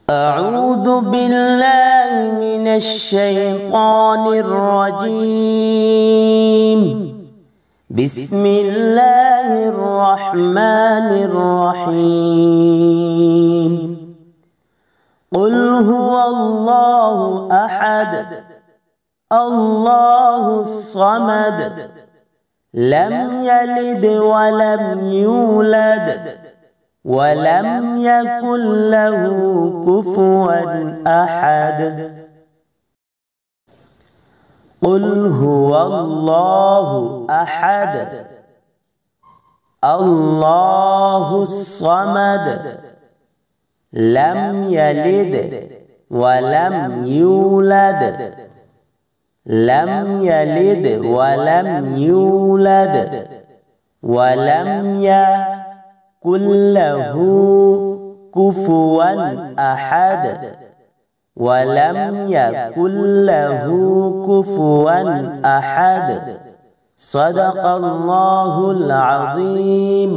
أعوذ بالله من الشيطان الرجيم. بسم الله الرحمن الرحيم. قل هو الله أحد الله الصمد لم يلد ولم يولد ولم يكن له كفوا أحد. قل هو الله أحد الله الصمد لم يلد ولم يولد لم يلد ولم يولد ولم يكن له كفوا أحد ولم يكن له كفوا أحد. صدق الله العظيم.